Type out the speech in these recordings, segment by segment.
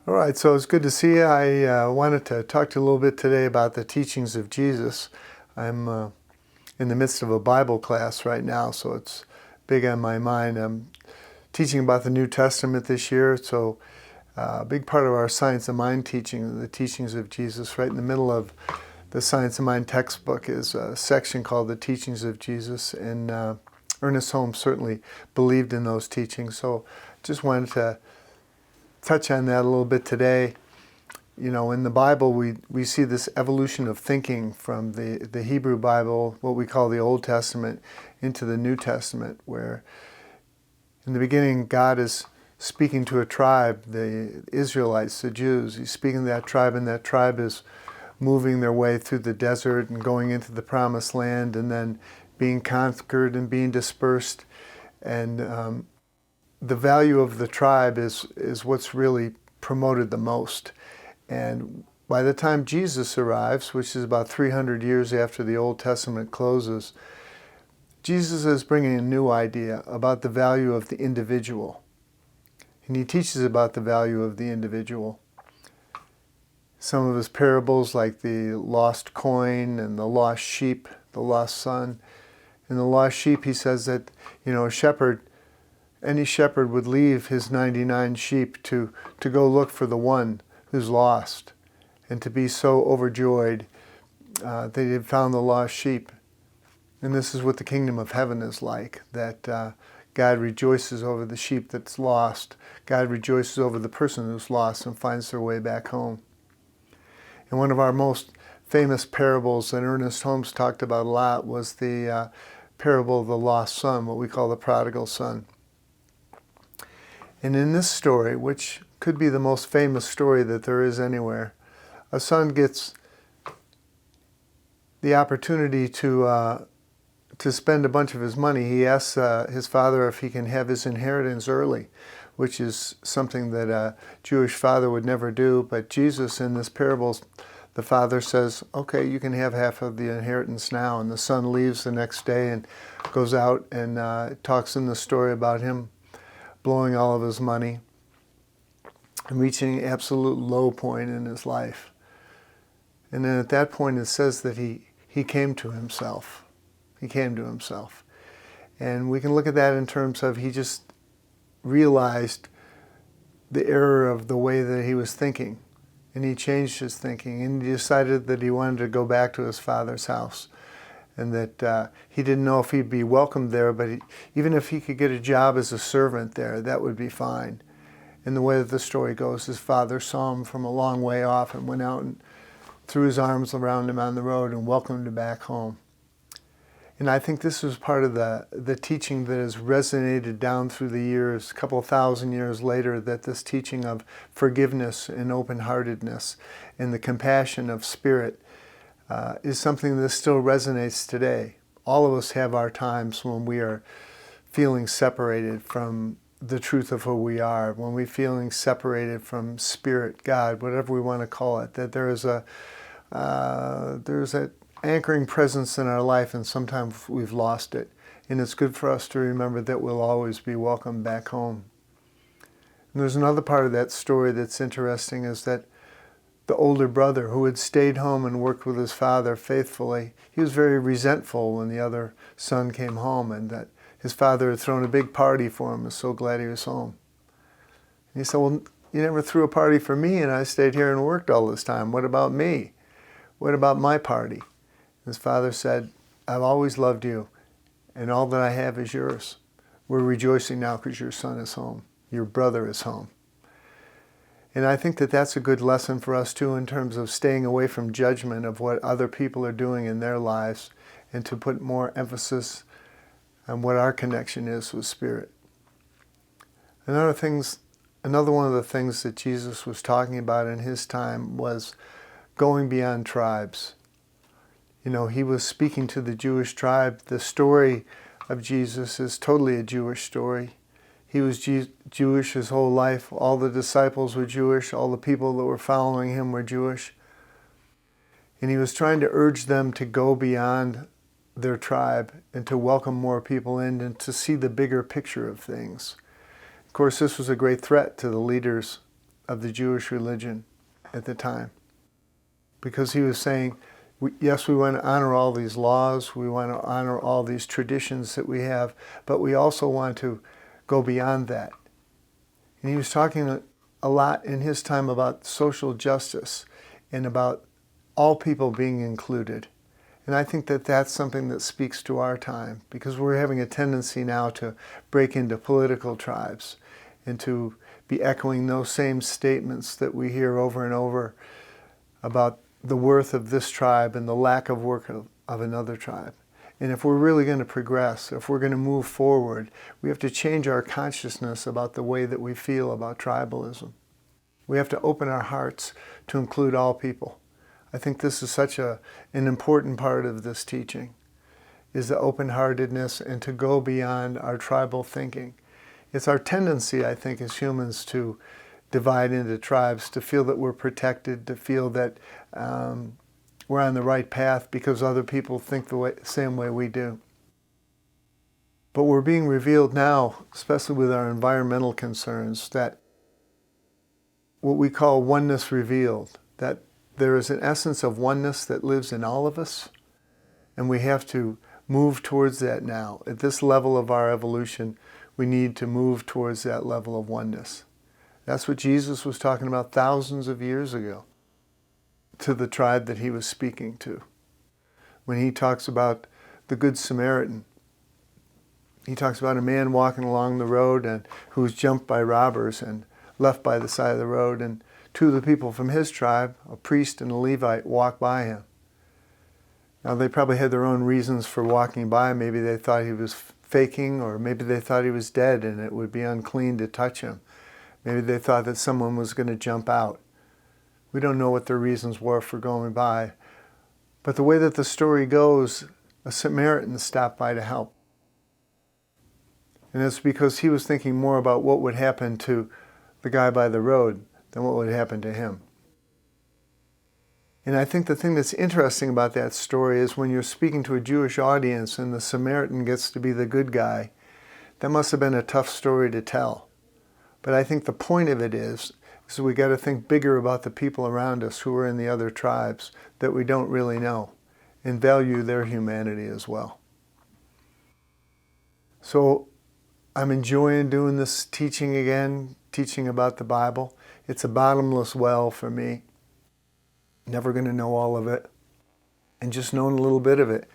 All right, so it's good to see you. I wanted to talk to you a little bit today about the teachings of Jesus. I'm in the midst of a Bible class right now, so it's big on my mind. I'm teaching about the New Testament this year, so a big part of our Science of Mind teaching, the teachings of Jesus, right in the middle of the Science of Mind textbook is a section called the Teachings of Jesus, and Ernest Holmes certainly believed in those teachings, so just wanted to touch on that a little bit today. You know, in the Bible, we see this evolution of thinking from the Hebrew Bible, what we call the Old Testament, into the New Testament, where in the beginning, God is speaking to a tribe, the Israelites, the Jews. He's speaking to that tribe, and that tribe is moving their way through the desert and going into the Promised Land, and then being conquered and being dispersed. And the value of the tribe is what's really promoted the most. And by the time Jesus arrives, which is about 300 years after the Old Testament closes, Jesus is bringing a new idea about the value of the individual. And he teaches about the value of the individual. Some of his parables, like the lost coin and the lost sheep, the lost son. In the lost sheep, he says that, any shepherd would leave his 99 sheep to go look for the one who's lost, and to be so overjoyed that he had found the lost sheep. And this is what the kingdom of heaven is like, that God rejoices over the sheep that's lost. God rejoices over the person who's lost and finds their way back home. And one of our most famous parables that Ernest Holmes talked about a lot was the parable of the lost son, what we call the prodigal son. And in this story, which could be the most famous story that there is anywhere, a son gets the opportunity to spend a bunch of his money. He asks his father if he can have his inheritance early, which is something that a Jewish father would never do. But Jesus, in this parable, the father says, okay, you can have half of the inheritance now. And the son leaves the next day and goes out and talks in the story about him blowing all of his money and reaching an absolute low point in his life. And then at that point it says that he came to himself. He came to himself. And we can look at that in terms of he just realized the error of the way that he was thinking. And he changed his thinking, and he decided that he wanted to go back to his father's house. And that he didn't know if he'd be welcomed there, but even if he could get a job as a servant there, that would be fine. And the way that the story goes, his father saw him from a long way off and went out and threw his arms around him on the road and welcomed him back home. And I think this was part of the teaching that has resonated down through the years, a couple of thousand years later, that this teaching of forgiveness and open-heartedness and the compassion of spirit is something that still resonates today. All of us have our times when we are feeling separated from the truth of who we are, when we're feeling separated from Spirit, God, whatever we want to call it, that there's that anchoring presence in our life, and sometimes we've lost it. And it's good for us to remember that we'll always be welcome back home. And there's another part of that story that's interesting, is that the older brother who had stayed home and worked with his father faithfully, he was very resentful when the other son came home, and that his father had thrown a big party for him, was so glad he was home. And he said, well, you never threw a party for me, and I stayed here and worked all this time. What about me? What about my party? His father said, I've always loved you, and all that I have is yours. We're rejoicing now because your son is home. Your brother is home. And I think that that's a good lesson for us too, in terms of staying away from judgment of what other people are doing in their lives, and to put more emphasis on what our connection is with Spirit. Another one of the things that Jesus was talking about in his time was going beyond tribes. You know, he was speaking to the Jewish tribe. The story of Jesus is totally a Jewish story. He was Jewish his whole life. All the disciples were Jewish. All the people that were following him were Jewish. And he was trying to urge them to go beyond their tribe and to welcome more people in and to see the bigger picture of things. Of course, this was a great threat to the leaders of the Jewish religion at the time. Because he was saying, yes, we want to honor all these laws, we want to honor all these traditions that we have, but we also want to go beyond that. And he was talking a lot in his time about social justice and about all people being included. And I think that that's something that speaks to our time, because we're having a tendency now to break into political tribes and to be echoing those same statements that we hear over and over about the worth of this tribe and the lack of work of another tribe. And if we're really going to progress, if we're going to move forward, we have to change our consciousness about the way that we feel about tribalism. We have to open our hearts to include all people. I think this is such an important part of this teaching, is the open-heartedness and to go beyond our tribal thinking. It's our tendency, I think, as humans to divide into tribes, to feel that we're protected, to feel that we're on the right path because other people think the same way we do. But we're being revealed now, especially with our environmental concerns, that what we call oneness revealed, that there is an essence of oneness that lives in all of us, and we have to move towards that now. At this level of our evolution, we need to move towards that level of oneness. That's what Jesus was talking about thousands of years ago to the tribe that he was speaking to. When he talks about the Good Samaritan, he talks about a man walking along the road and who was jumped by robbers and left by the side of the road, and two of the people from his tribe, a priest and a Levite, walked by him. Now they probably had their own reasons for walking by. Maybe they thought he was faking, or maybe they thought he was dead and it would be unclean to touch him. Maybe they thought that someone was going to jump out. We don't know what their reasons were for going by. But the way that the story goes, a Samaritan stopped by to help. And it's because he was thinking more about what would happen to the guy by the road than what would happen to him. And I think the thing that's interesting about that story is when you're speaking to a Jewish audience and the Samaritan gets to be the good guy, that must have been a tough story to tell. But I think the point of it is we got to think bigger about the people around us who are in the other tribes that we don't really know, and value their humanity as well. So I'm enjoying doing this teaching again, teaching about the Bible. It's a bottomless well for me. Never going to know all of it. And just knowing a little bit of it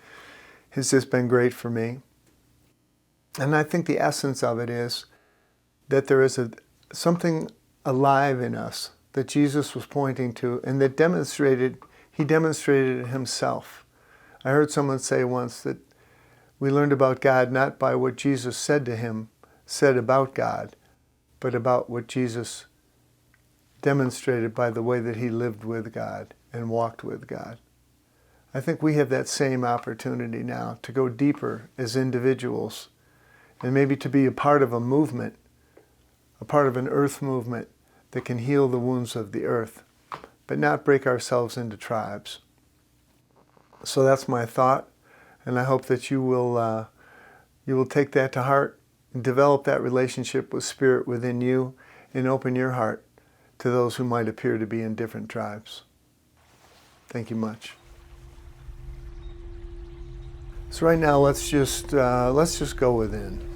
has just been great for me. And I think the essence of it is that there is something alive in us that Jesus was pointing to, and that he demonstrated it himself. I heard someone say once that we learned about God not by what Jesus said about God, but about what Jesus demonstrated by the way that he lived with God and walked with God. I think we have that same opportunity now to go deeper as individuals, and maybe to be a part of a movement, a part of an earth movement that can heal the wounds of the earth, but not break ourselves into tribes. So that's my thought, and I hope that you will take that to heart and develop that relationship with Spirit within you, and open your heart to those who might appear to be in different tribes. Thank you much. So right now, let's just go within.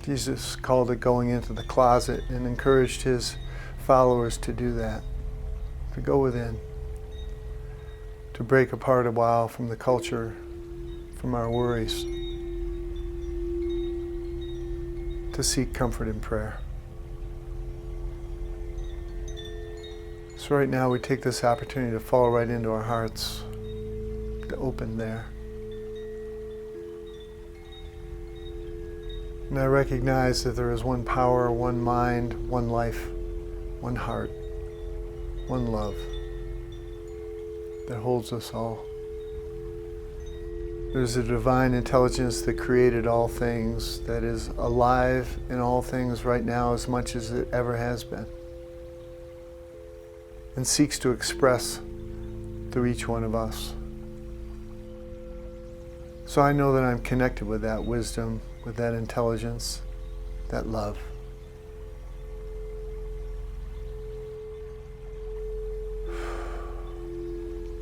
Jesus called it going into the closet and encouraged his followers to do that, to go within, to break apart a while from the culture, from our worries, to seek comfort in prayer. So right now we take this opportunity to fall right into our hearts, to open there. And I recognize that there is one power, one mind, one life, one heart, one love that holds us all. There's a divine intelligence that created all things, that is alive in all things right now as much as it ever has been, and seeks to express through each one of us. So I know that I'm connected with that wisdom, with that intelligence, that love.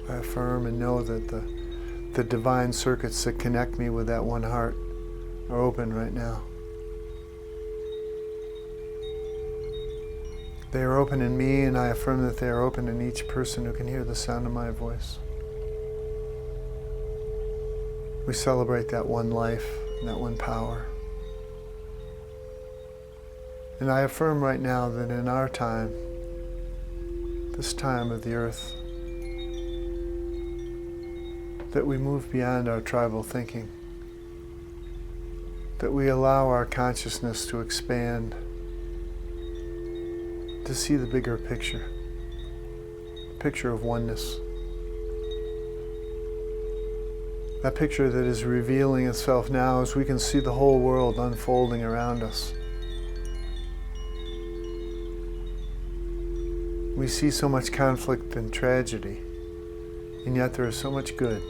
I affirm and know that the divine circuits that connect me with that one heart are open right now. They are open in me, and I affirm that they are open in each person who can hear the sound of my voice. We celebrate that one life and that one power. And I affirm right now that in our time, this time of the earth, that we move beyond our tribal thinking, that we allow our consciousness to expand, to see the bigger picture, the picture of oneness, that picture that is revealing itself now as we can see the whole world unfolding around us. We see so much conflict and tragedy, and yet there is so much good.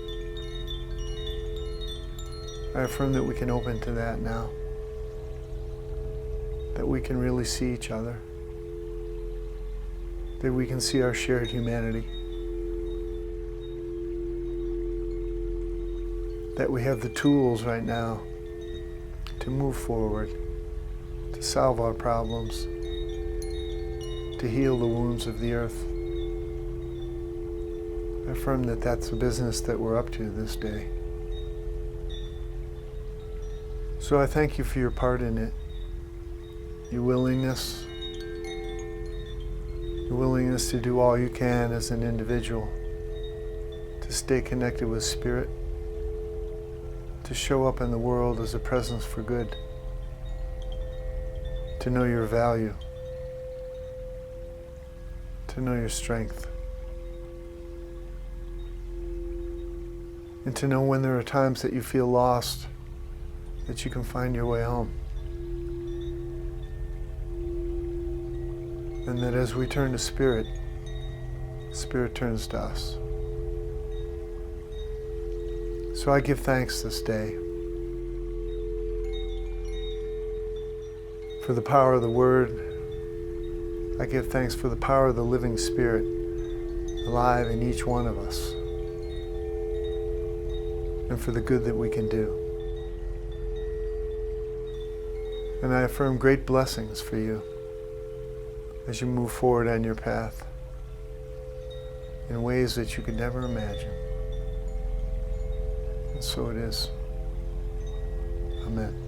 I affirm that we can open to that now, that we can really see each other, that we can see our shared humanity, that we have the tools right now to move forward, to solve our problems, to heal the wounds of the earth. I affirm that that's the business that we're up to this day. So I thank you for your part in it, your willingness to do all you can as an individual, to stay connected with Spirit, to show up in the world as a presence for good, to know your value, to know your strength, and to know when there are times that you feel lost, that you can find your way home. And that as we turn to Spirit, Spirit turns to us. So I give thanks this day for the power of the Word. I give thanks for the power of the living Spirit alive in each one of us, and for the good that we can do. And I affirm great blessings for you as you move forward on your path in ways that you could never imagine. And so it is. Amen.